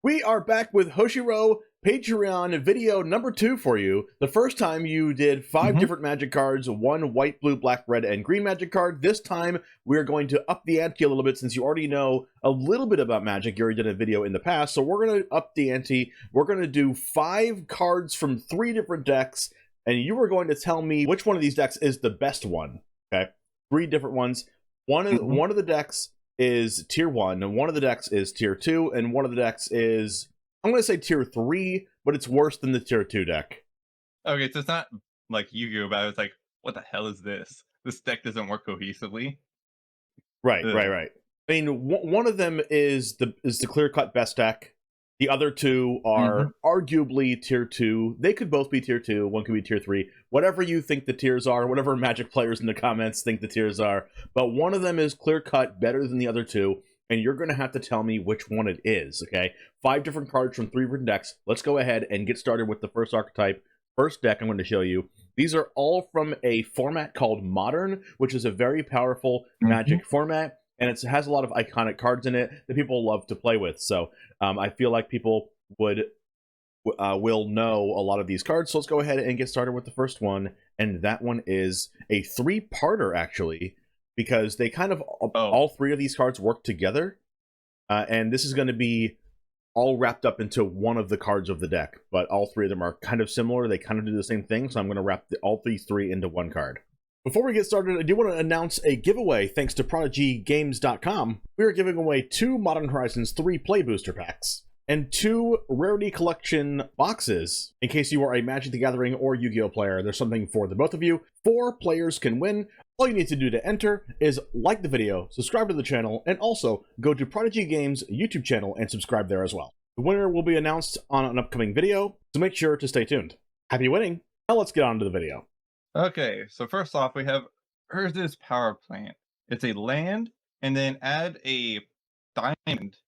We are back with Hoshiroe Patreon video number 2 for you. The first time you did 5 different magic cards, 1 white, blue, black, red, and green magic card. This time we're going to up the ante a little bit since you already know a little bit about magic. You already did a video in the past, so we're going to up the ante. We're going to do 5 cards from 3 different decks, and you are going to tell me which one of these decks is the best one. Okay, 3 different ones. One of the decks is tier 1, and one of the decks is tier 2, and one of the decks is, I'm going to say tier 3, but it's worse than the tier 2 deck. Okay, so it's not like Yu-Gi-Oh, but it's like, what the hell is this? This deck doesn't work cohesively. Right. I mean, one of them is the clear-cut best deck. The other 2 are arguably tier 2. They could both be tier 2. One could be tier 3. Whatever you think the tiers are, whatever Magic players in the comments think the tiers are. But one of them is clear-cut better than the other 2, and you're going to have to tell me which one it is, okay? 5 different cards from 3 different decks. Let's go ahead and get started with the first archetype. First deck I'm going to show you. These are all from a format called Modern, which is a very powerful Magic format. And it has a lot of iconic cards in it that people love to play with. So I feel like people will know a lot of these cards. So let's go ahead and get started with the first one. And that one is a 3-parter, actually, because they kind of, all 3 of these cards work together. And this is going to be all wrapped up into one of the cards of the deck. But all 3 of them are kind of similar. They kind of do the same thing. So I'm going to wrap all these 3 into one card. Before we get started, I do want to announce a giveaway thanks to ProdigyGames.com. We are giving away 2 Modern Horizons 3 Play Booster Packs and 2 Rarity Collection boxes. In case you are a Magic the Gathering or Yu-Gi-Oh player, there's something for the both of you. 4 players can win. All you need to do to enter is like the video, subscribe to the channel, and also go to Prodigy Games' YouTube channel and subscribe there as well. The winner will be announced on an upcoming video, so make sure to stay tuned. Happy winning! Now let's get on to the video. Okay, so first off, we have Urza's Power Plant. It's a land, and then add a diamond.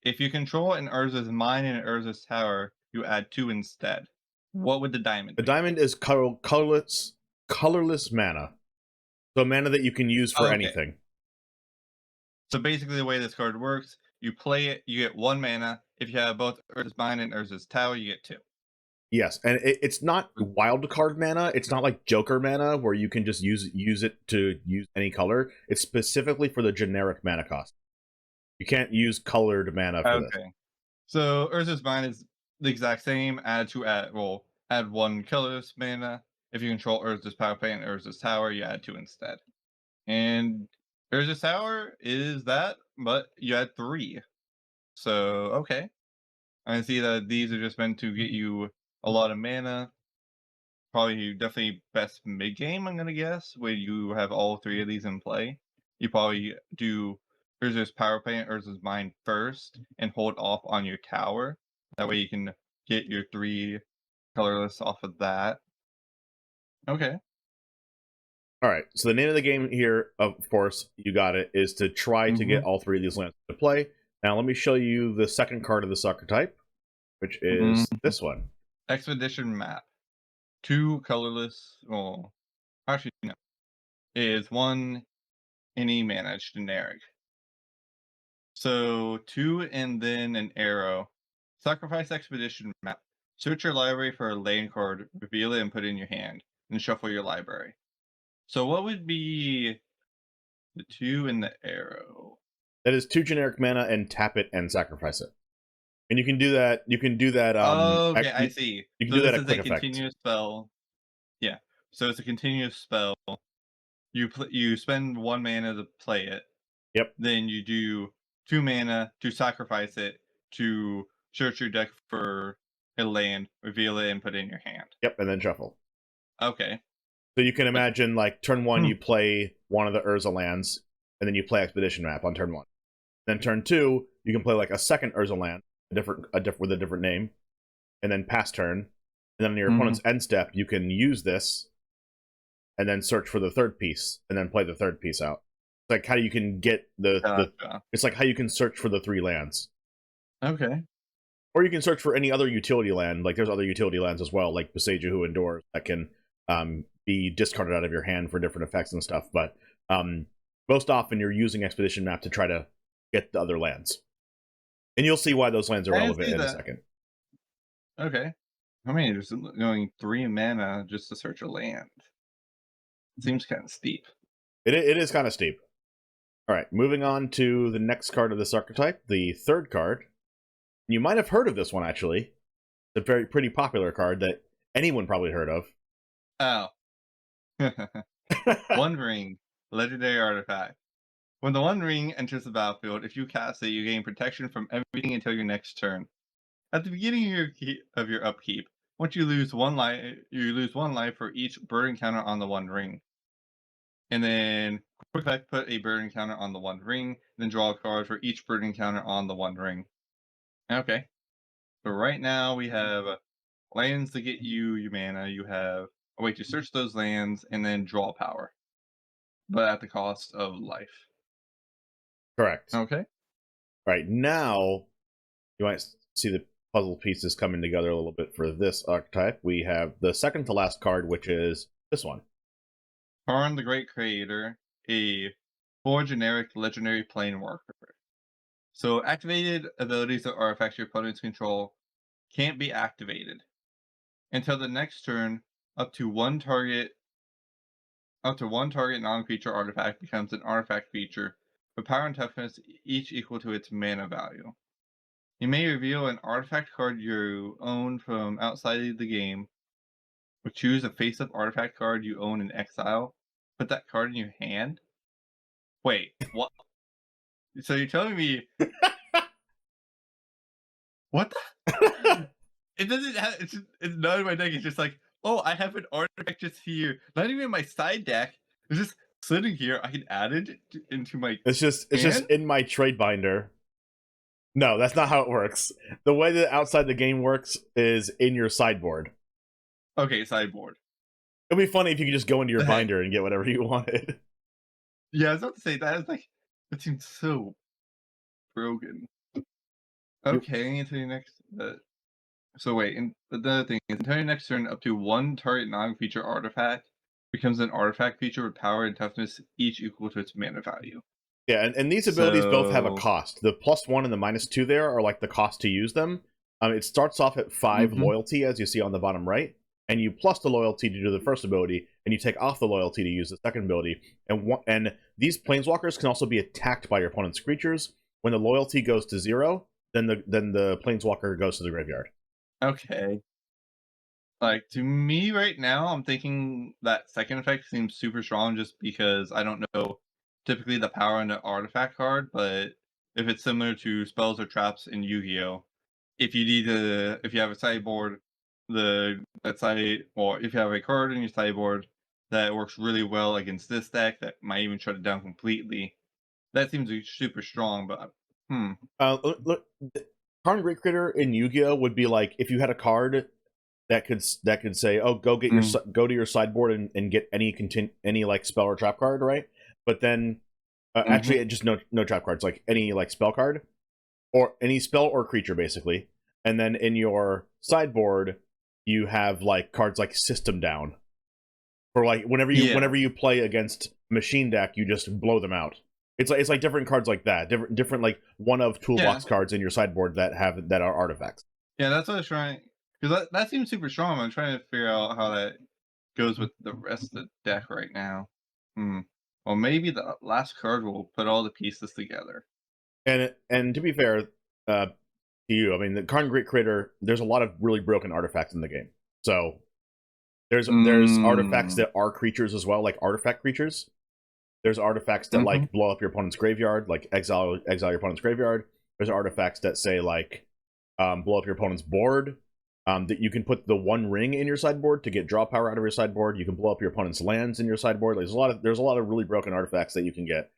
If you control an Urza's Mine and an Urza's Tower, you add 2 instead. What would the diamond be? The diamond is colorless mana. So mana that you can use for anything. So basically the way this card works, you play it, you get 1 mana. If you have both Urza's Mine and Urza's Tower, you get 2. Yes, and it's not wild card mana. It's not like Joker mana where you can just use it to use any color. It's specifically for the generic mana cost. You can't use colored mana for this. So Urza's Mine is the exact same. Add 1 colorless mana. If you control Urza's Power Plant and Urza's Tower, you add 2 instead. And Urza's Tower is that, but you add 3. So okay, I see that these are just meant to get you a lot of mana. Probably definitely best mid-game, I'm gonna guess, where you have all 3 of these in play. You probably do Urza's Power Plant, Urza's Mine first, and hold off on your tower. That way you can get your 3 colorless off of that. Okay. Alright, so the name of the game here, of course, you got it, is to try to get all 3 of these lands to play. Now let me show you the second card of this archetype, which is this one. Expedition Map. 2 colorless, well, actually no. Is 1 any mana, it's generic. So 2 and then an arrow. Sacrifice Expedition Map. Search your library for a land card, reveal it and put it in your hand, and shuffle your library. So what would be the 2 and the arrow? That is 2 generic mana and tap it and sacrifice it. And you can do that. Okay, I see. You can do that at quick effect. This is a continuous spell. Yeah. So it's a continuous spell. You spend 1 mana to play it. Yep. Then you do 2 mana to sacrifice it to search your deck for a land, reveal it, and put it in your hand. Yep, and then shuffle. Okay. So you can imagine, like, turn 1, you play one of the Urza lands, and then you play Expedition Map on turn 1. Then turn 2, you can play like a second Urza land, with a different name, and then pass turn. And then on your opponent's end step, you can use this, and then search for the 3rd piece, and then play the 3rd piece out. It's like how you can get it's like how you can search for the 3 lands. Okay. Or you can search for any other utility land. Like there's other utility lands as well, like Beceases Hunger Endures, that can be discarded out of your hand for different effects and stuff. But most often you're using Expedition Map to try to get the other lands. And you'll see why those lands are I relevant see in a that. second. Okay. I mean, there's going 3 mana just to search a land. It seems kind of steep. It is kind of steep. All right, moving on to the next card of this archetype, the third card. You might have heard of this one, actually. It's a pretty popular card that anyone probably heard of. Oh. One Ring, legendary artifact. When the One Ring enters the battlefield, if you cast it, you gain protection from everything until your next turn. At the beginning of your upkeep, once you lose 1 life, you lose 1 life for each burden counter on the One Ring. And then quick effect, put a burden counter on the One Ring, then draw a card for each burden counter on the One Ring. Okay. So right now we have lands to get you your mana. You have a way to search those lands and then draw power, but at the cost of life. Correct. Okay. Right, now you might see the puzzle pieces coming together a little bit for this archetype. We have the second to last card, which is this one. Tron the Great Creator, a 4 generic legendary planeswalker. So activated abilities or artifacts your opponents control can't be activated until the next turn. Up to one target non-creature artifact becomes an artifact feature with power and toughness each equal to its mana value. You may reveal an artifact card you own from outside the game, or choose a face-up artifact card you own in exile. Put that card in your hand. Wait, what? So you're telling me what the? It doesn't have. It's not in my deck. It's just like, oh, I have an artifact just here. Not even in my side deck. It's just sitting here. I can add it into my. It's just hand? in my trade binder. No, that's not how it works. The way that outside the game works is in your sideboard. Okay, sideboard. It'd be funny if you could just go into your The heck? binder and get whatever you wanted. Yeah, I was about to say that. It's like that seems so broken. Okay, until your next. So wait, and the other thing is, until your next turn, up to one target non-feature artifact becomes an artifact feature with power and toughness each equal to its mana value. Yeah, and these abilities both have a So cost. The +1 and the -2 there are like the cost to use them. It starts off at 5 loyalty, as you see on the bottom right, and you plus the loyalty to do the first ability, and you take off the loyalty to use the second ability. And these planeswalkers can also be attacked by your opponent's creatures. When the loyalty goes to 0, then the planeswalker goes to the graveyard. okay. Like, to me right now, I'm thinking that second effect seems super strong just because I don't know typically the power in the artifact card, but if it's similar to spells or traps in Yu-Gi-Oh, if you have a sideboard, or if you have a card in your sideboard that works really well against this deck that might even shut it down completely, that seems super strong, but Look, Karn Great Critter in Yu-Gi-Oh would be like if you had a card that could say, "Oh, go to your sideboard and get any like spell or trap card," right? But then actually, just no trap cards, like any like spell card or any spell or creature, basically. And then in your sideboard, you have like cards like System Down, or like whenever you play against machine deck, you just blow them out. It's like different cards like that, different like one of toolbox cards in your sideboard that are artifacts. Yeah, that's what I was trying, because that seems super strong. I'm trying to figure out how that goes with the rest of the deck right now. Well, maybe the last card will put all the pieces together. And to be fair, to you, I mean, the Karn Great Critter, there's a lot of really broken artifacts in the game. So there's artifacts that are creatures as well, like artifact creatures. There's artifacts that like blow up your opponent's graveyard, like exile your opponent's graveyard. There's artifacts that say like blow up your opponent's board. That you can put the One Ring in your sideboard to get draw power out of your sideboard. You can blow up your opponent's lands in your sideboard. There's a lot of really broken artifacts that you can get.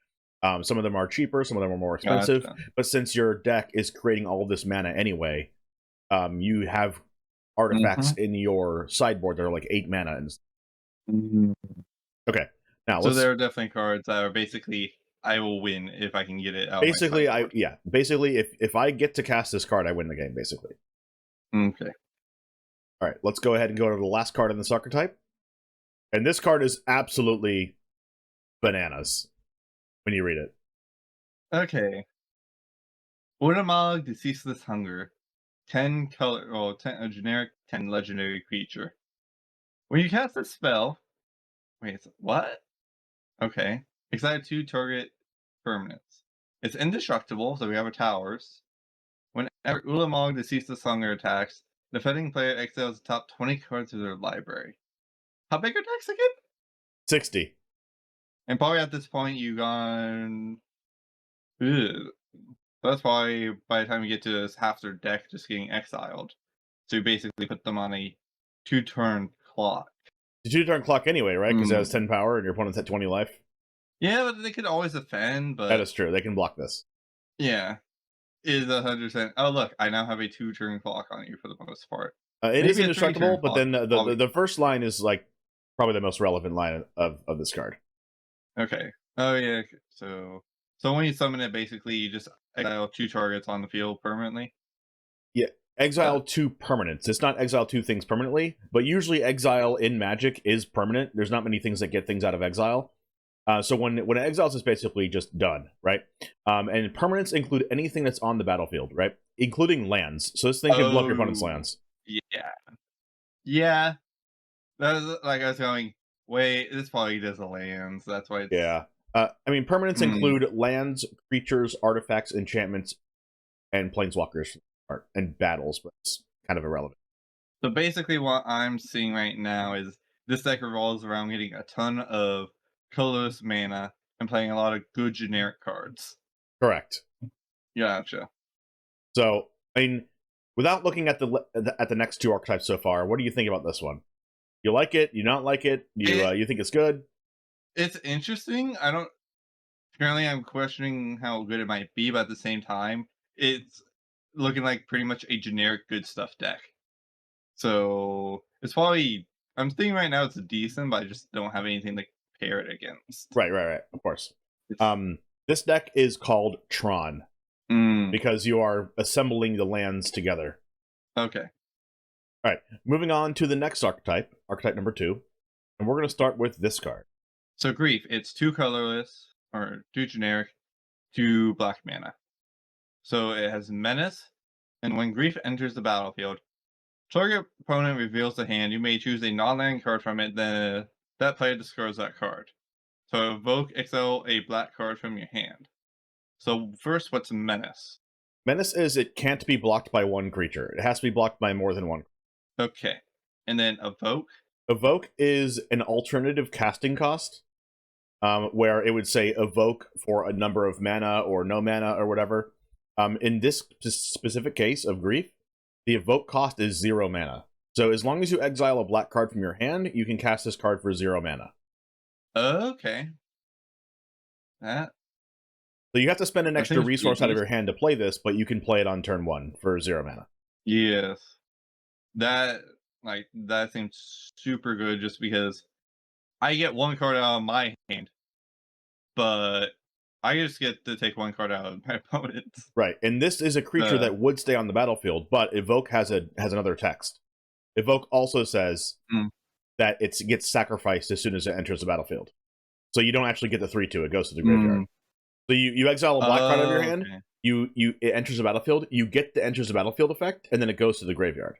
Some of them are cheaper, some of them are more expensive. Gotcha. But since your deck is creating all of this mana anyway, you have artifacts in your sideboard that are like 8 mana. Okay, now so there are definitely cards that are basically I will win if I can get it out. Basically, if I get to cast this card, I win the game. Basically. Okay. All right, let's go ahead and go to the last card in this archetype. And this card is absolutely bananas when you read it. Okay. Ulamog, Deceases Hunger. 10 color, well, 10 a generic, 10 legendary creature. When you cast a spell, wait, what? Okay. Exile 2 target permanents. It's indestructible, so we have our towers. Whenever Ulamog, Deceases Hunger attacks, the defending player exiles the top 20 cards of their library. How big are decks again? 60. And probably at this point, you gone. Ugh. That's why by the time you get to this, half their deck just getting exiled. So you basically put them on a 2-turn clock. It's a 2-turn clock anyway, right? Because it has 10 power and your opponent's at 20 life. Yeah, but they could always defend, but... That is true. They can block this. Yeah. Is 100%. Oh, look, I now have a 2-turn clock on you for the most part. It is indestructible, but then the first line is like probably the most relevant line of this card. Okay. Oh, yeah. So when you summon it, basically, you just exile 2 targets on the field permanently? Yeah. Exile 2 permanents. It's not exile 2 things permanently, but usually exile in Magic is permanent. There's not many things that get things out of exile. So when it exiles, it's basically just done, right? And permanents include anything that's on the battlefield, right? Including lands. So this thing can block your opponent's lands. Yeah. Yeah. That was like I was going, wait, this probably does the lands. That's why it's... Yeah. I mean, permanents include lands, creatures, artifacts, enchantments, and planeswalkers, and battles, but it's kind of irrelevant. So basically what I'm seeing right now is this deck revolves around getting a ton of colorless mana and playing a lot of good generic cards. Correct. Gotcha. So, I mean, without looking at the next 2 archetypes so far, what do you think about this one? You like it? You not like it? You think it's good? It's interesting. Apparently I'm questioning how good it might be, but at the same time, it's looking like pretty much a generic good stuff deck. So it's probably, I'm thinking right now it's decent, but I just don't have anything to pair it against. Right, of course. This deck is called Tron because you are assembling the lands together. Okay. All right, moving on to the next archetype number 2, and we're going to start with this card. So Grief, it's 2 colorless, or 2 generic, 2 black mana. So it has Menace, and when Grief enters the battlefield, target opponent reveals the hand. You may choose a non-land card from it, then that player discards that card. So evoke, exile a black card from your hand. So first, what's Menace? Menace is it can't be blocked by one creature. It has to be blocked by more than one. Okay. And then Evoke? Evoke is an alternative casting cost, where it would say evoke for a number of mana or no mana or whatever. In this specific case of Grief, the evoke cost is 0 mana. So as long as you exile a black card from your hand, you can cast this card for 0 mana. Okay. That. So you have to spend an extra resource out of your hand to play this, but you can play it on turn 1 for 0 mana. Yes. That seems super good just because I get 1 card out of my hand, but I just get to take 1 card out of my opponent's. Right, and this is a creature that would stay on the battlefield, but Evoke has another text. Evoke also says that it gets sacrificed as soon as it enters the battlefield. So you don't actually get the 3/2, it goes to the graveyard. So you exile a black card out of your hand, it enters the battlefield, you get the enters the battlefield effect, and then it goes to the graveyard.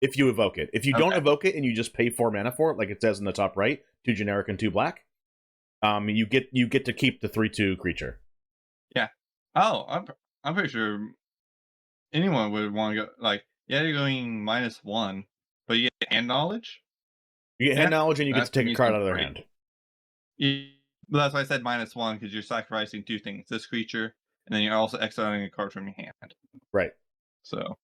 If you evoke it. If you don't evoke it and you just pay 4 mana for it, like it says in the top right, 2 generic and 2 black, you get to keep the 3/2 creature. Yeah. Oh, I'm pretty sure anyone would want to go like, yeah, you're going -1, but you get hand knowledge. You get hand knowledge and you get to take a card out of their hand. Yeah, but that's why I said -1 because you're sacrificing 2 things: this creature, and then you're also exiling a card from your hand. Right. So.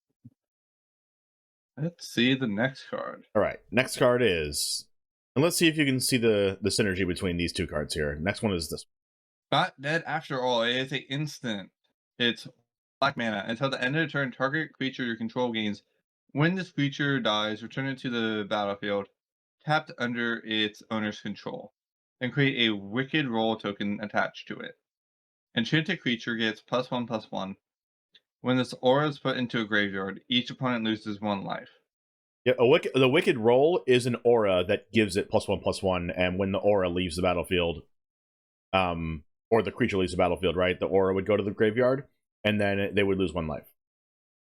Let's see the next card. All right, next card is, and let's see if you can see the synergy between these 2 cards here. Next one is this. Not dead after all. It is an instant. It's black mana. Until the end of the turn, target creature you control gains. When this creature dies, return it to the battlefield, tapped under its owner's control, and create a Wicked Roll token attached to it. Enchanted creature gets +1/+1. When this aura is put into a graveyard, each opponent loses 1 life. Yeah, the Wicked Roll is an aura that gives it +1/+1, and when the aura leaves the battlefield, or the creature leaves the battlefield, right, the aura would go to the graveyard. and then they would lose 1 life.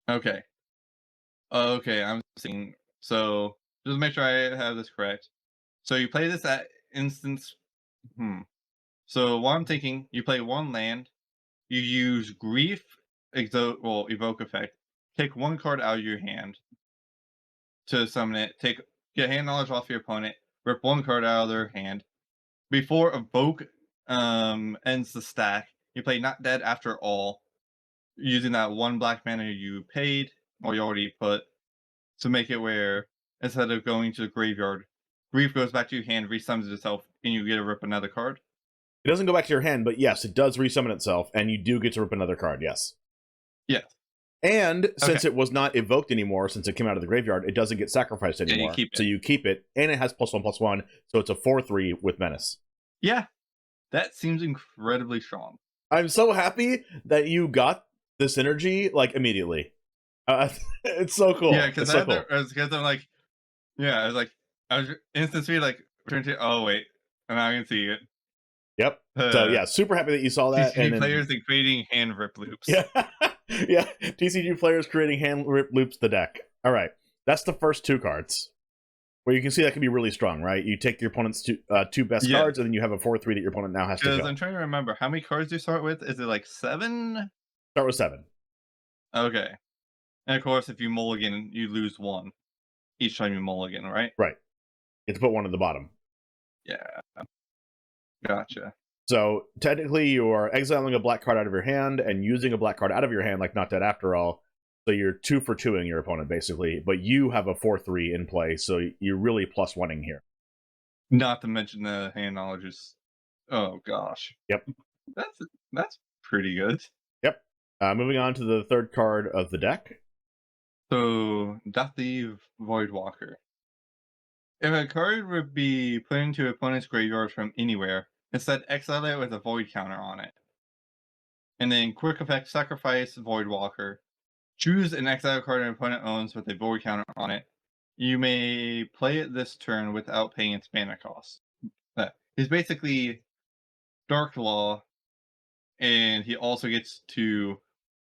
Okay. Okay, I'm seeing. So just make sure I have this correct. So you play this at instance. So what I'm thinking, you play 1 land, you use Grief, evoke effect, take 1 card out of your hand to summon it, get hand knowledge off your opponent, rip 1 card out of their hand. Before evoke ends the stack, you play Not Dead After All, using that 1 black mana you paid or you already put to make it where instead of going to the graveyard, Grief goes back to your hand, resummons itself, and you get to rip another card. It doesn't go back to your hand, but yes, it does resummon itself, and you do get to rip another card, yes. Yes. And since it was not evoked anymore, since it came out of the graveyard, it doesn't get sacrificed anymore. You keep it. So you keep it, and it has +1/+1, so it's a 4/3 with Menace. Yeah, that seems incredibly strong. I'm so happy that you got this energy, like, immediately. It's so cool. Yeah, because I'm like, I was instantly like, oh wait, and now I can see it. Yep. So yeah, super happy that you saw that. TCG players and creating hand rip loops. Yeah, yeah. TCG players creating hand rip loops the deck. All right, that's the first 2 cards. Where you can see that can be really strong, right? You take your opponent's 2 best cards, and then you have a 4/3 that your opponent now has to go. Because I'm trying to remember how many cards you start with. Is it like 7? Start with 7. Okay, and of course, if you mulligan, you lose 1 each time you mulligan, right? Right. You have to put 1 at the bottom. Yeah. Gotcha. So technically, you are exiling a black card out of your hand and using a black card out of your hand, like Not Dead After All. So you're 2 for 2ing your opponent, basically. But you have a 4/3 in play, so you're really +1ing here. Not to mention the hand knowledge is. Oh gosh. Yep. That's pretty good. Yep. Moving on to the 3rd card of the deck. So, Dathi Voidwalker. If a card would be put into opponent's graveyard from anywhere, instead exile it with a void counter on it. And then quick effect, sacrifice Voidwalker. Choose an exile card an opponent owns with a void counter on it. You may play it this turn without paying its mana cost. He's basically Dark Law, and he also gets to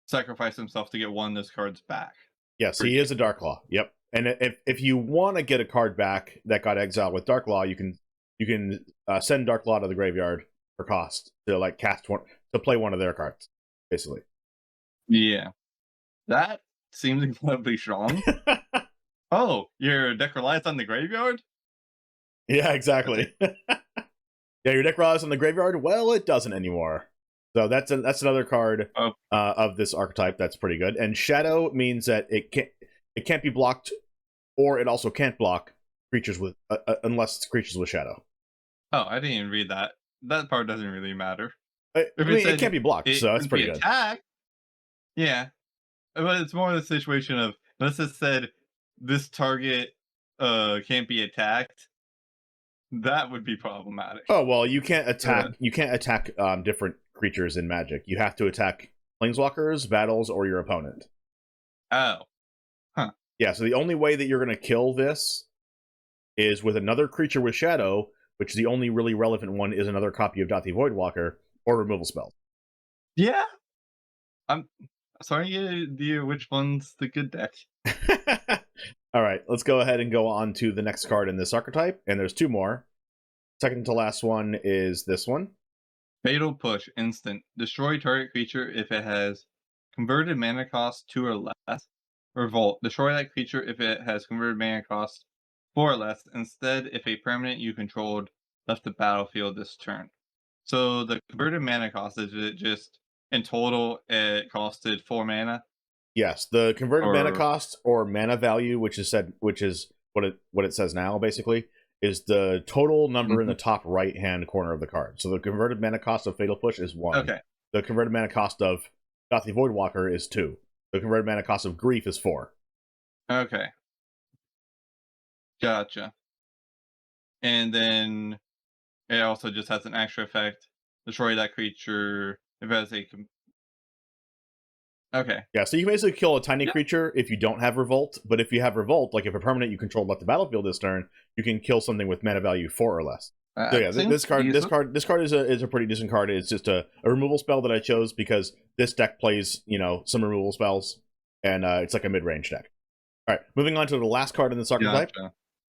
sacrifice himself to get 1 of those cards back. Yes, he is a Dark Law. Yep. And if you want to get a card back that got exiled with Dark Law, you can send Dark Law to the graveyard for cost to like cast 1 to play 1 of their cards, basically. Yeah, that seems incredibly strong. Oh, your deck relies on the graveyard? Yeah, exactly. Yeah, your deck relies on the graveyard. Well, it doesn't anymore. So that's another card of this archetype that's pretty good. And Shadow means that it can't be blocked, or it also can't block creatures with unless it's creatures with Shadow. Oh, I didn't even read that. That part doesn't really matter. It can't be blocked, so that's pretty good. Attacked, yeah, but it's more the situation of unless it said this target can't be attacked, that would be problematic. Oh well, you can't attack. You can't attack different creatures in Magic. You have to attack planeswalkers, battles, or your opponent. Oh, huh. Yeah. So the only way that you're going to kill this is with another creature with Shadow, which the only really relevant one is another copy of Dathi Voidwalker or removal spell. Yeah. I'm sorry, which one's the good deck? All right, let's go ahead and go on to the next card in this archetype, and there's 2 more. Second to last one is this one. Fatal Push, instant. Destroy target creature if it has converted mana cost 2 or less. Revolt. Destroy that creature if it has converted mana cost 4 or less. Instead, if a permanent you controlled left the battlefield this turn. So the converted mana cost, is it just in total it costed 4 mana? Yes, the converted mana cost or mana value, which is what it says now, basically, is the total number in the top right-hand corner of the card. So the converted mana cost of Fatal Push is 1. Okay. The converted mana cost of Dathi Voidwalker is 2. The converted mana cost of Grief is 4. Okay. Gotcha. And then it also just has an extra effect. Destroy that creature if it has a... Okay. Yeah, so you can basically kill a tiny creature if you don't have Revolt, but if you have Revolt, like if a permanent you control left the battlefield this turn, you can kill something with mana value 4 or less. So yeah, this card is a pretty decent card. It's just a removal spell that I chose because this deck plays, you know, some removal spells, and it's like a mid-range deck. All right, moving on to the last card in this archetype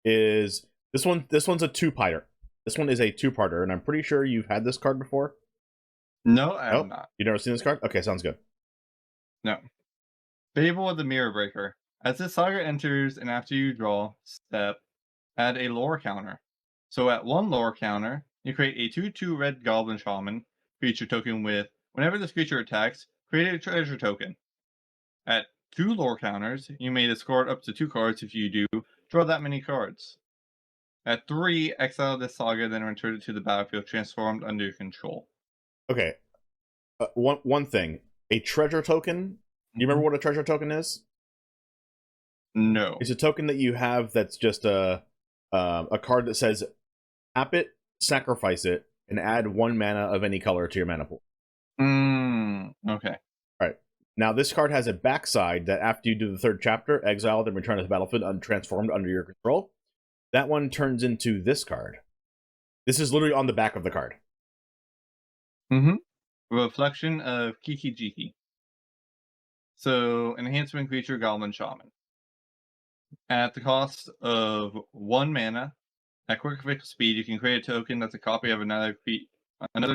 is this one. This one's a two-parter. This one is a two-parter, and I'm pretty sure you've had this card before. No, I have not. You've never seen this card? Okay, sounds good. No. Fable of the Mirror Breaker. As this saga enters, and after you draw step, add a lore counter. So at 1 lore counter, you create a 2/2 red Goblin Shaman creature token with, whenever this creature attacks, create a treasure token. At 2 lore counters, you may discard up to 2 cards. If you do, draw that many cards. At 3, exile this saga, then return it to the battlefield transformed under your control. Okay. One thing. A treasure token. Do you remember what a treasure token is? No. It's a token that you have that's just a card that says, tap it, sacrifice it, and add 1 mana of any color to your mana pool. Okay. Alright. Now, this card has a backside that after you do the 3rd chapter, exile, then return to the battlefield untransformed under your control. That one turns into this card. This is literally on the back of the card. Reflection of Kikii. So, enhancement creature Goblin Shaman. At the cost of 1 mana, at quick fix speed, you can create a token that's a copy of another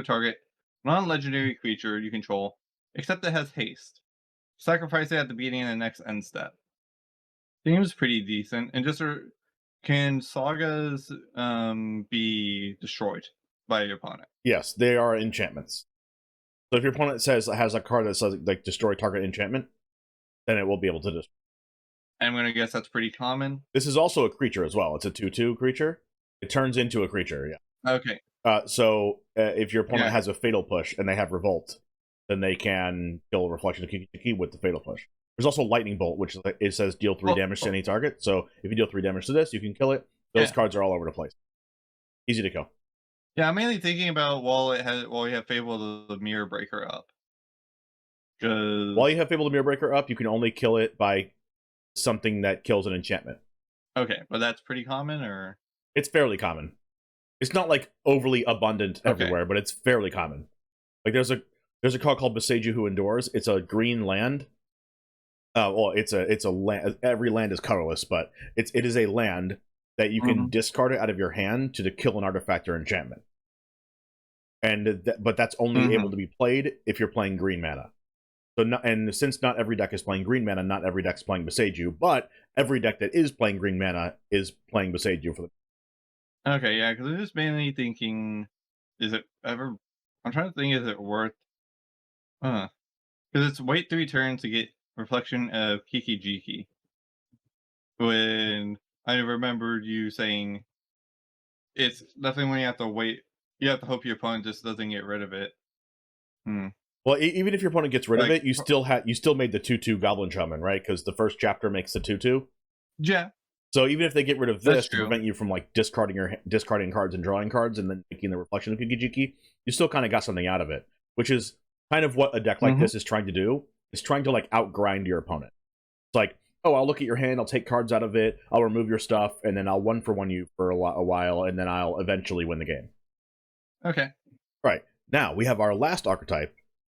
target non-legendary creature you control, except it has haste. Sacrifice it at the beginning of the next end step. Seems pretty decent. And just can sagas be destroyed by your opponent? Yes, they are enchantments. So if your opponent has a card that says like destroy target enchantment, then it will be able to destroy. I'm gonna guess that's pretty common. This is also a creature as well. It's a 2/2 creature. It turns into a creature, yeah. Okay. So if your opponent has a Fatal Push and they have Revolt, then they can kill a Reflection of Kikii with the Fatal Push. There's also Lightning Bolt, which it says deal 3 damage to any target. So if you deal 3 damage to this, you can kill it. Those cards are all over the place. Easy to kill. Yeah, I'm mainly thinking about while you have Fable of the Mirror Breaker up. While you have Fable of the Mirror Breaker up, you can only kill it by something that kills an enchantment. Okay, but that's pretty common, or? It's fairly common. It's not like overly abundant everywhere, but it's fairly common. Like there's a card called Beceahu Who Endures. It's a green land. Well, it's a land. Every land is colorless, but it is a land that you can discard it out of your hand to kill an artifact or enchantment. But that's only able to be played if you're playing green mana. So since not every deck is playing green mana, not every deck is playing Beceahu, but every deck that is playing green mana is playing Beceahu for the. Okay, yeah, because I'm just mainly thinking, is it ever? I'm trying to think, is it worth? Because it's wait 3 turns to get Reflection of Kikii. When I remembered you saying, it's definitely when you have to wait. You have to hope your opponent just doesn't get rid of it. Well, even if your opponent gets rid of it, you still made the 2/2 Goblin Shaman, right? Because the first chapter makes the 2/2. Yeah. So even if they get rid of this to prevent you from like discarding cards and drawing cards and then making the Reflection of Kikii, you still kind of got something out of it, which is kind of what a deck like this is trying to do. It's trying to like outgrind your opponent. It's like, oh, I'll look at your hand, I'll take cards out of it, I'll remove your stuff, and then I'll 1-for-1 you for a while, and then I'll eventually win the game. Okay. Right. Now we have our last archetype.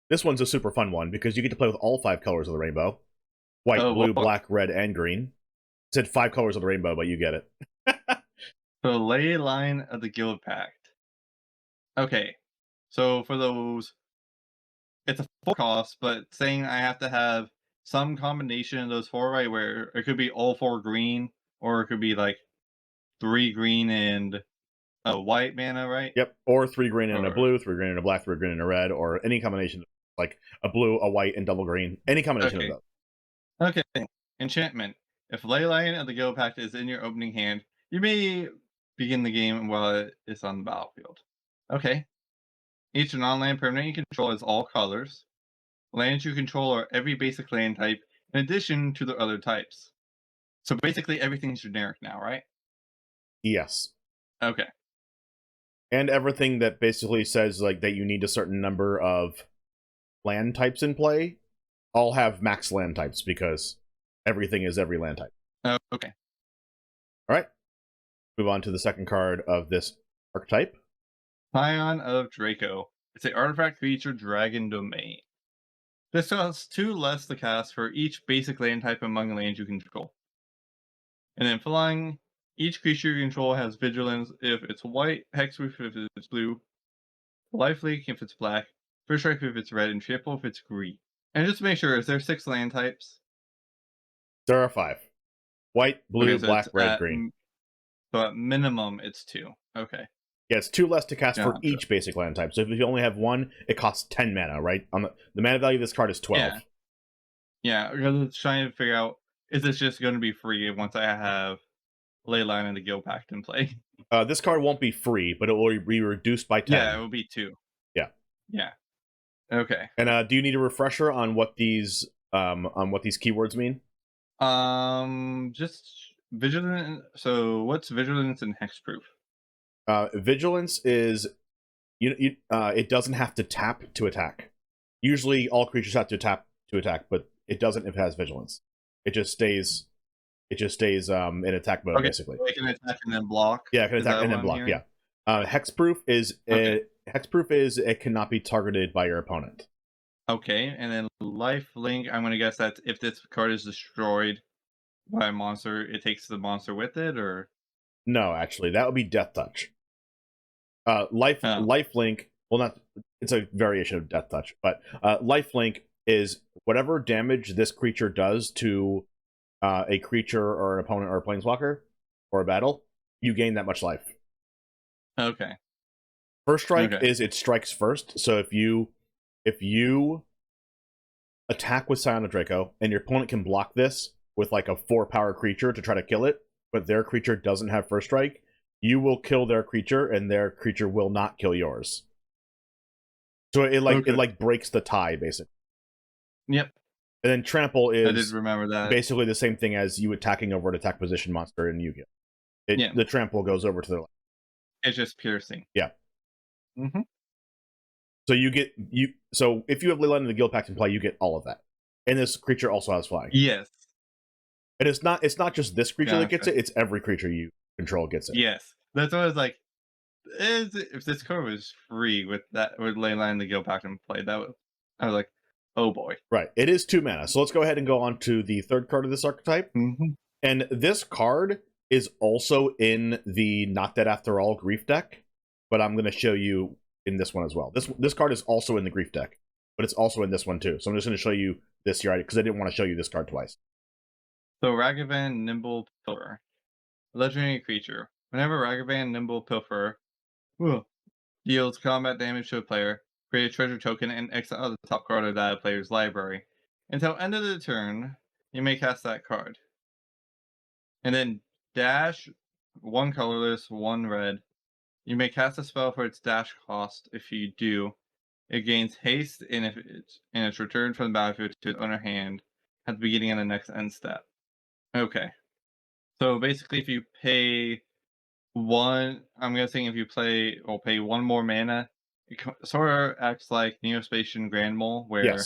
This one's a super fun one because you get to play with all 5 colors of the rainbow: white, blue, black, red, and green. It said 5 colors of the rainbow, but you get it. So Layline of the Guild Pact. Okay, so for those, it's a 4 cost, but saying I have to have some combination of those 4, right? Where it could be all 4 green, or it could be like 3 green and a white mana, right? Yep, or 3 green and a blue, 3 green and a black, 3 green and a red, or any combination, like a blue, a white, and double green. Any combination of those. Okay, enchantment. If Layline of the Guild Pact is in your opening hand, you may begin the game while it's on the battlefield. Okay. Each non-land permanent you control is all colors. Lands you control are every basic land type, in addition to the other types. So basically everything's generic now, right? Yes. Okay. And everything that basically says like that you need a certain number of land types in play, all have max land types because everything is every land type. Okay. All right. Move on to the second card of this archetype. Scion of Draco. It's an artifact creature dragon domain. This costs 2 less to cast for each basic land type among lands you control. And then flying, each creature you control has vigilance if it's white, hexproof if it's blue, lifelink if it's black, first strike if it's red, and trample if it's green. And just to make sure, is there 6 land types? There are 5. White, blue, Okay, so black, it's red, green. So at minimum, it's 2. Okay. Yeah, it's 2 less to cast for Gotcha. each basic land type. So if you only have 1, it costs 10 mana, right? On the mana value of this card is 12. Yeah, because it's trying to figure out, is this just going to be free once I have Layline and the Guild Pact in play? This card won't be free, but it will be reduced by 10. Yeah, it will be 2. Yeah. Yeah. Okay. And do you need a refresher on what these keywords mean? Just vigilant. So what's vigilance and hexproof? Vigilance is it doesn't have to tap to attack. Usually, all creatures have to tap to attack, but it doesn't if it has vigilance. It just stays in attack mode, basically. So it can attack and then block. Yeah, it can attack and then block. Yeah. Hexproof is it cannot be targeted by your opponent. Okay, and then lifelink. I'm gonna guess that if this card is destroyed by a monster, it takes the monster with it, or no, actually, that would be Death Touch. Lifelink. Well, not. It's a variation of Death Touch, but lifelink is whatever damage this creature does to a creature or an opponent or a planeswalker or a battle, you gain that much life. Okay. First strike is it strikes first. So if you attack with Scion of Draco and your opponent can block this with like a 4-power creature to try to kill it, but their creature doesn't have first strike, you will kill their creature and their creature will not kill yours. So it breaks the tie, basically. Yep. And then trample is I did remember that. Basically the same thing as you attacking over an attack position monster in Yu-Gi-Oh. The trample goes over to their left. It's just piercing. Yeah. Mm-hmm. So if you have Layline and the Guild Pact in play, you get all of that. And this creature also has flying. Yes. And it's not just this creature that gets it, it's every creature you control gets it. Yes. That's what I was like. If this card was free with Layline and the Guild Pact in play, I was like, oh boy. Right. It is 2 mana. So let's go ahead and go on to the third card of this archetype. Mm-hmm. And this card is also in the Not Dead After All Grief deck, but I'm going to show you in this one as well. This card is also in the Grief deck, but it's also in this one too. So I'm just going to show you this here because I didn't want to show you this card twice. So Ragavan Nimble Pilfer. Legendary creature. Whenever Ragavan Nimble Pilfer deals combat damage to a player, create a treasure token and exile the top card of that player's library. Until end of the turn, you may cast that card. And then dash 1 colorless, 1 red. You may cast a spell for its dash cost. If you do, it gains haste, and it's returned from the battlefield to its owner hand at the beginning of the next end step. Okay. So basically, if you pay 1, I'm guessing if you pay 1 more mana, it sort of acts like Neospatian Grand Mole, where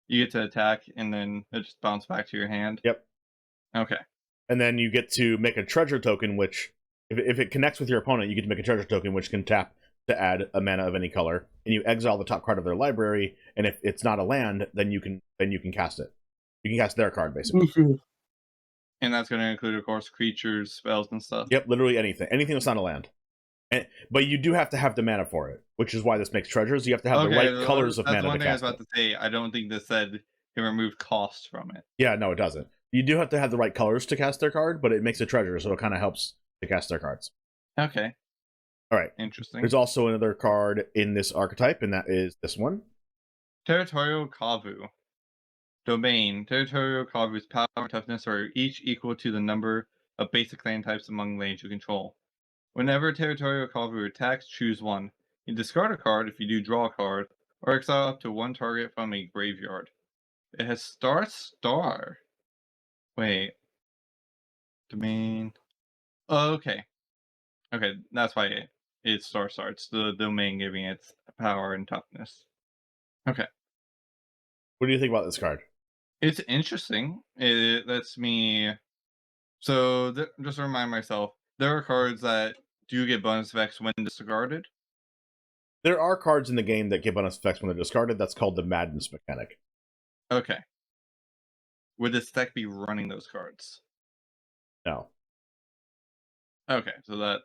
you get to attack and then it just bounces back to your hand. Yep. Okay. And then you get to make a treasure token, which, if it connects with your opponent, you get to make a treasure token, which can tap to add a mana of any color, and you exile the top card of their library. And if it's not a land, then you can cast it. You can cast their card, basically. And that's going to include, of course, creatures, spells, and stuff. Yep, literally anything that's not a land. But you do have to have the mana for it, which is why this makes treasures. You have to have the right colors of mana to cast it. That's one thing I was about to say. I don't think this said can remove costs from it. Yeah, no, it doesn't. You do have to have the right colors to cast their card, but it makes a treasure, so it kind of helps to cast their cards. Okay. All right. Interesting. There's also another card in this archetype, and that is this one. Territorial Kavu. Domain. Territorial Kavu's power and toughness are each equal to the number of basic land types among lands you control. Whenever Territorial Kavu attacks, choose 1. You discard a card if you do draw a card, or exile up to 1 target from a graveyard. It has star. Wait. Domain. Oh, okay. Okay, that's why it's star. It's the domain giving it power and toughness. Okay. What do you think about this card? It's interesting. It lets me... So, just to remind myself, there are cards that do you get bonus effects when discarded? There are cards in the game that give bonus effects when they're discarded. That's called the Madness mechanic. Okay. Would this deck be running those cards? No. Okay, so that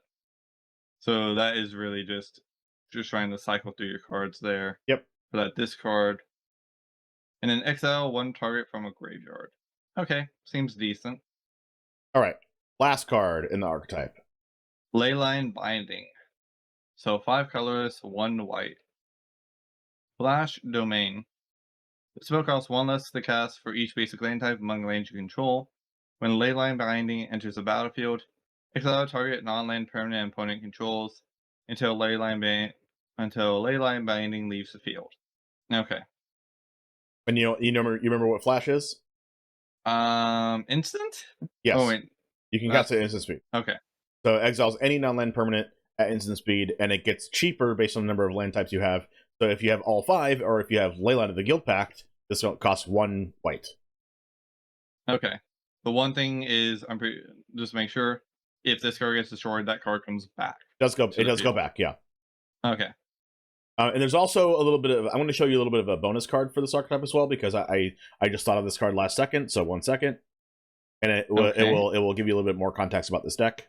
is really just trying to cycle through your cards there. Yep. For that discard. And then exile one target from a graveyard. Okay, seems decent. All right. Last card in the archetype. Layline Binding. So 5 colors, 1 white. Flash Domain. The spell costs 1 less to cast for each basic land type among lands you control. When Layline Binding enters the battlefield, exile target non-land permanent opponent controls until Layline Binding leaves the field. Okay. And you remember what flash is? Instant? Yes. Oh wait. You can cast it at instant speed. Okay. So it exiles any non-land permanent at instant speed, and it gets cheaper based on the number of land types you have. So if you have all 5, or if you have Leyline of the Guild Pact, this costs 1 white. Okay. The one thing is, just to make sure, if this card gets destroyed, that card comes back. It does go back, yeah. Okay. And there's also a little bit of, I want to show you a little bit of a bonus card for this archetype as well, because I just thought of this card last second, so 1 second. And it will give you a little bit more context about this deck.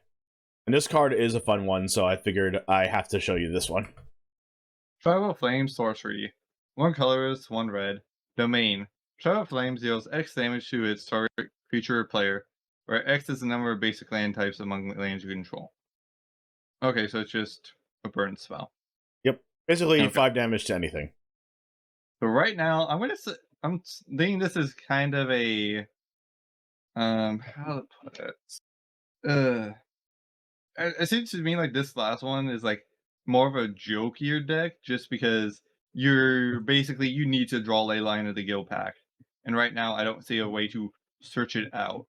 And this card is a fun one, so I figured I have to show you this one. Tribal Flame Sorcery. 1 colorless, 1 red. Domain. Tribal Flames deals X damage to its target creature or player, where X is the number of basic land types among lands you control. Okay, so it's just a burn spell. Yep. Basically, 5 damage to anything. So right now, I'm thinking this is kind of a how to put it. It seems to me like this last one is like more of a jokier deck, just because you need to draw Leyline of the Guild Pact, and right now I don't see a way to search it out.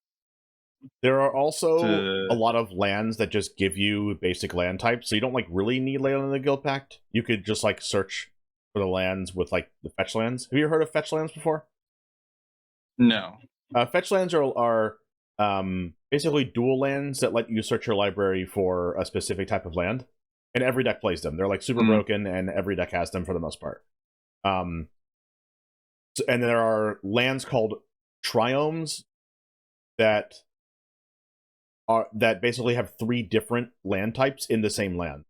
There are also a lot of lands that just give you basic land types, so you don't like really need Leyline of the Guild Pact. You could just like search for the lands with like the fetch lands. Have you ever heard of fetch lands before? No. Fetch lands are basically dual lands that let you search your library for a specific type of land, and every deck plays them. They're like super broken, and every deck has them for the most part. And there are lands called triomes that basically have 3 different land types in the same land.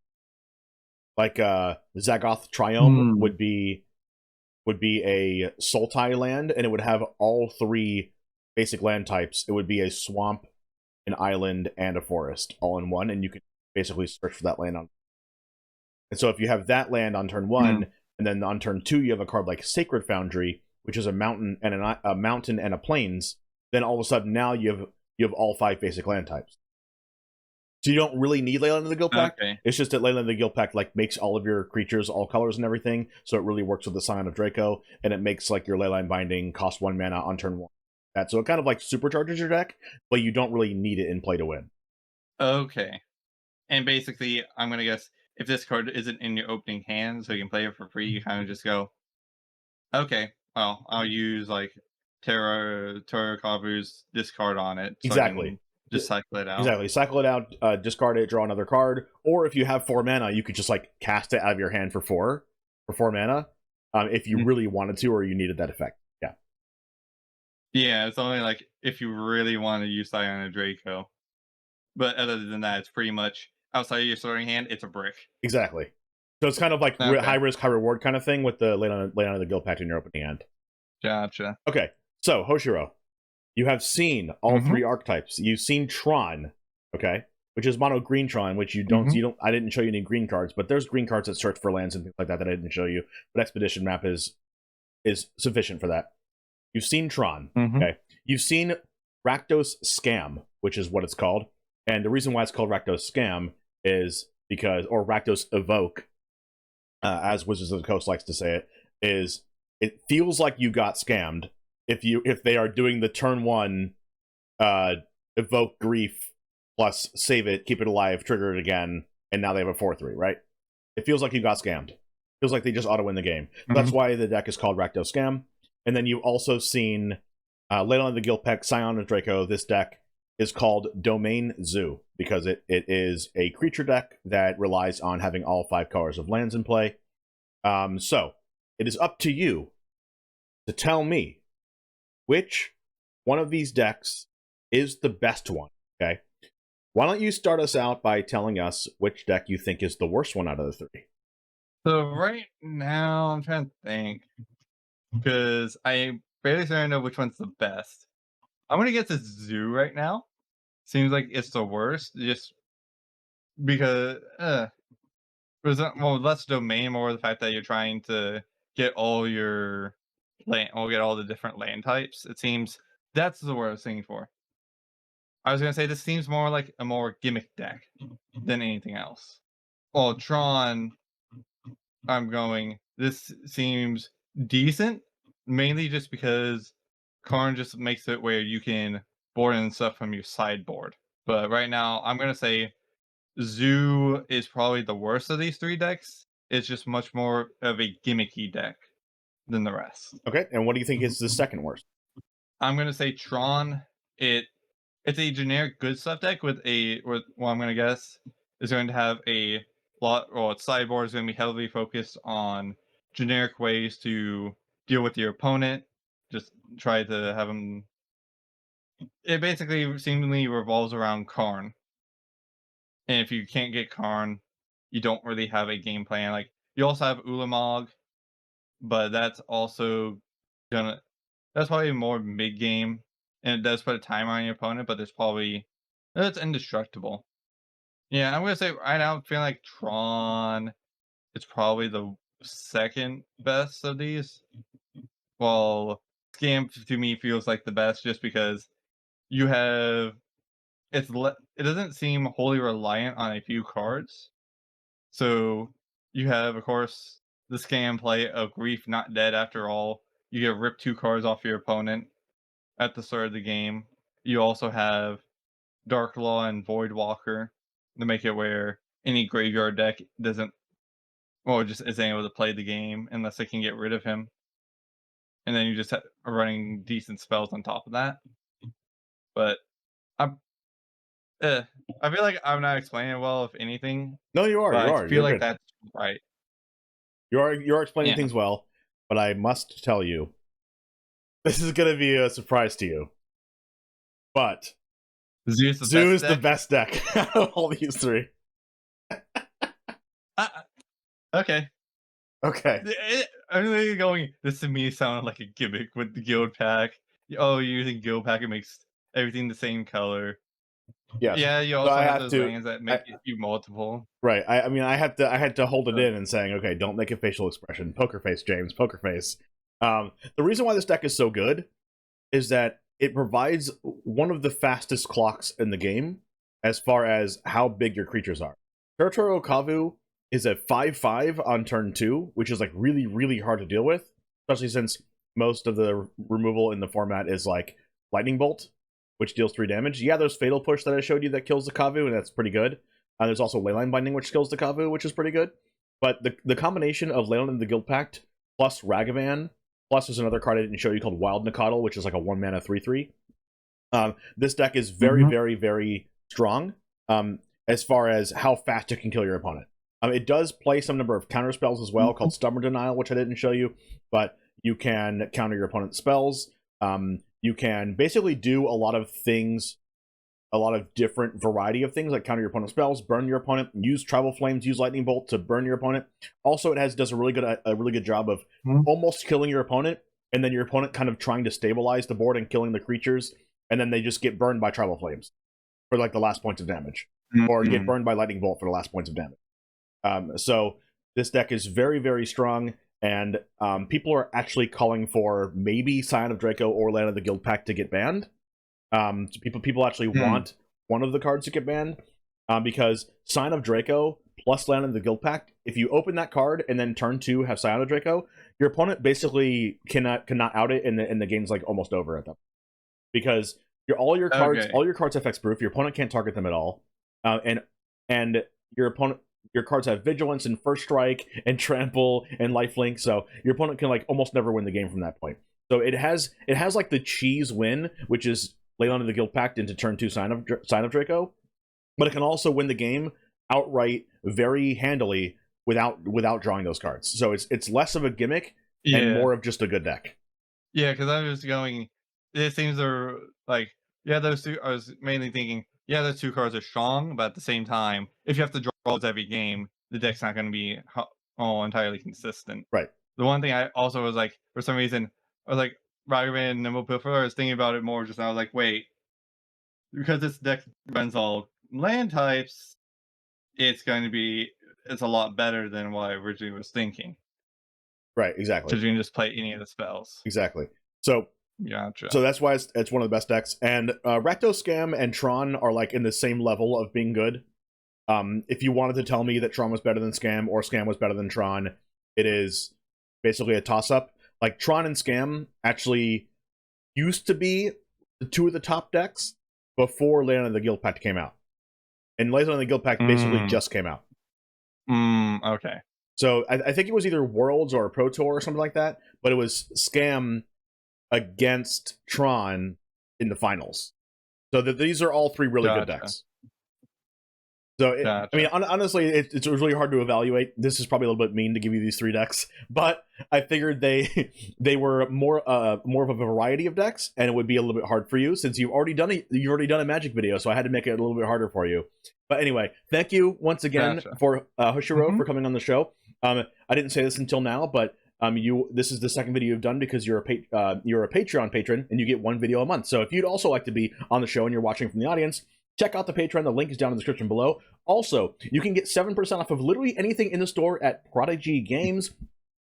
Like Zagoth Triome would be a Sultai land, and it would have all 3 basic land types. It would be a swamp, an island, and a forest all in one, and you can basically search for that land on. And so if you have that land on turn 1, and then on turn 2 you have a card like Sacred Foundry, which is a mountain and a plains, then all of a sudden now you have all 5 basic land types. So you don't really need Leyline of the Guild Pact. Okay. It's just that Leyline of the Guild Pact like makes all of your creatures all colors and everything, so it really works with the Scion of Draco, and it makes like your Leyline Binding cost 1 mana on turn 1. So it kind of like supercharges your deck, but you don't really need it in play to win. Okay. And basically, I'm gonna guess if this card isn't in your opening hand, so you can play it for free, you kind of just go, okay, well, I'll use like Terra Kavu's discard on it. So Exactly. Just cycle it out. Exactly. Cycle it out, discard it, draw another card. Or if you have 4 mana, you could just like cast it out of your hand for 4 mana, if you really wanted to, or you needed that effect. Yeah. Yeah, it's only like if you really want to use Scion of Draco. But other than that, it's pretty much outside of your starting hand, it's a brick. Exactly. So it's kind of like high risk, high reward kind of thing with the Layline of the Guild Pact in your opening hand. Gotcha. Okay, so Hoshiroe, you have seen all 3 archetypes. You've seen Tron, okay, which is mono green Tron, which you don't. I didn't show you any green cards, but there's green cards that search for lands and things like that I didn't show you. But Expedition Map is sufficient for that. You've seen Tron, okay. You've seen Ratos Scam, which is what it's called. And the reason why it's called Ratos Scam is because, or Ratos Evoke, as Wizards of the Coast likes to say it feels like you got scammed if they are doing the turn 1 Evoke Grief plus save it, keep it alive, trigger it again, and now they have a 4/3, right? It feels like you got scammed. It feels like they just auto win the game. That's why the deck is called Ratos Scam. And then you've also seen Layline of the Guild Pact, Scion of Draco. This deck is called Domain Zoo, because it is a creature deck that relies on having all 5 colors of lands in play. So, it is up to you to tell me which one of these decks is the best one, okay? Why don't you start us out by telling us which deck you think is the worst one out of the 3? So right now, I'm trying to think, because I barely starting to know which one's the best. I'm gonna get to Zoo right now. Seems like it's the worst, just because well, less domain, more the fact that you're trying to get all your land, or get all the different land types. It seems that's the word I was thinking for. I was gonna say this seems more like a more gimmick deck than anything else. Well, Tron, this seems decent, mainly just because Karn just makes it where you can board in stuff from your sideboard. But right now, I'm gonna say Zoo is probably the worst of these 3 decks. It's just much more of a gimmicky deck than the rest. Okay, and what do you think is the second worst? I'm gonna say Tron. It's a generic good stuff deck with what I'm gonna guess is going to have a lot, or its sideboard is going to be heavily focused on generic ways to deal with your opponent. Just try to have them. It basically seemingly revolves around Karn, and if you can't get Karn, you don't really have a game plan. Like, you also have Ulamog, but that's also gonna that's probably more mid game, and it does put a timer on your opponent. But it's indestructible. Yeah, I'm gonna say right now, I'm feeling like Tron. It's probably the second best of these. While Scam to me feels like the best, just because you have it doesn't seem wholly reliant on a few cards. So you have, of course, the Scam play of Grief Not Dead. After all, you get rip 2 cards off your opponent at the start of the game. You also have Dark Law and Voidwalker to make it where any graveyard deck doesn't, well, just isn't able to play the game unless they can get rid of him. And then you just are running decent spells on top of that. But I'm, I feel like I'm not explaining it well, if anything. No, you are. But You I are. feel You're like good. that's right. You're explaining Yeah. things well, but I must tell you, this is going to be a surprise to you. But Zoo is the best deck out of all these 3. Okay. Okay. I'm really going. This to me sounded like a gimmick with the guild pack. Oh, you're using guild pack, it makes everything the same color. Yes. Yeah, you So also I have have those to- lands that make you multiple. Right. I mean, I had to hold it in and saying, okay, don't make a facial expression. Poker face, James. Poker face. The reason why this deck is so good is that it provides one of the fastest clocks in the game as far as how big your creatures are. Territorial Kavu is a 5/5 on turn 2, which is like really, really hard to deal with, especially since most of the removal in the format is like Lightning Bolt, which deals 3 damage. Yeah, there's Fatal Push that I showed you that kills the Kavu, and that's pretty good. There's also Layline Binding, which kills the Kavu, which is pretty good. But the combination of Layline and the Guild Pact plus Ragavan, plus there's another card I didn't show you called Wild Nacatl, which is like a 1-mana 3/3. This deck is very, very, very strong as far as how fast it can kill your opponent. It does play some number of counter spells as well, called Stubborn Denial, which I didn't show you, but you can counter your opponent's spells. You can basically do a lot of things, a lot of different variety of things, like counter your opponent's spells, burn your opponent, use Tribal Flames, use Lightning Bolt to burn your opponent. Also, it does a really good job of almost killing your opponent, and then your opponent kind of trying to stabilize the board and killing the creatures, and then they just get burned by Tribal Flames for like the last points of damage, or get burned by Lightning Bolt for the last points of damage. So this deck is very, very strong, and people are actually calling for maybe Scion of Draco or Land of the Guild Pact to get banned. People actually want one of the cards to get banned, because Scion of Draco plus Land of the Guild Pact, if you open that card and then turn 2 have Scion of Draco, your opponent basically cannot out it, and the game's like almost over at that point. Because all your cards FX proof, your opponent can't target them at all, and your cards have Vigilance and First Strike and Trample and Lifelink, so your opponent can like almost never win the game from that point. So it has like the cheese win, which is Layline of the Guild Pact into turn 2 Sign of Draco, but it can also win the game outright very handily without drawing those cards. So it's less of a gimmick and more of just a good deck. Yeah, because I was going, it seems they're like, yeah, those two, I was mainly thinking, yeah, those two cards are strong, but at the same time, if you have to draw those every game, the deck's not going to be entirely consistent. Right. The one thing I also was like, for some reason, I was like, Ragavan Nimble before, I was thinking about it more, just now, I was like, wait, because this deck runs all land types, it's a lot better than what I originally was thinking. Right, exactly. Because you can just play any of the spells. Exactly. So gotcha. So that's why it's one of the best decks. And Ratos Scam and Tron are like in the same level of being good. If you wanted to tell me that Tron was better than Scam or Scam was better than Tron, it is basically a toss-up. Like, Tron and Scam actually used to be the two of the top decks before Layline of the Guild Pact came out. And Layline of the Guild Pact basically just came out. Okay. So I think it was either Worlds or a Pro Tour or something like that, but it was Scam against Tron in the finals. So these are all three really good decks. So, I mean, honestly, it's really hard to evaluate. This is probably a little bit mean to give you these three decks, but I figured they were more of a variety of decks, and it would be a little bit hard for you since you've already done a Magic video, so I had to make it a little bit harder for you. But anyway, thank you once again for Hoshiroe for coming on the show. I didn't say this until now, but this is the second video you've done because you're a Patreon patron and you get one video a month. So if you'd also like to be on the show and you're watching from the audience, check out the Patreon. The link is down in the description below. Also, you can get 7% off of literally anything in the store at Prodigy Games.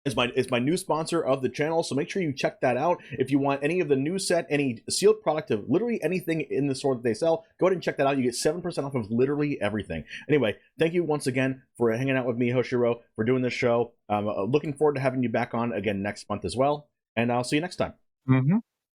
It's my new sponsor of the channel, so make sure you check that out. If you want any of the new set, any sealed product of literally anything in the store that they sell, go ahead and check that out. You get 7% off of literally everything. Anyway, thank you once again for hanging out with me, Hoshiroe, for doing this show. Looking forward to having you back on again next month as well, and I'll see you next time.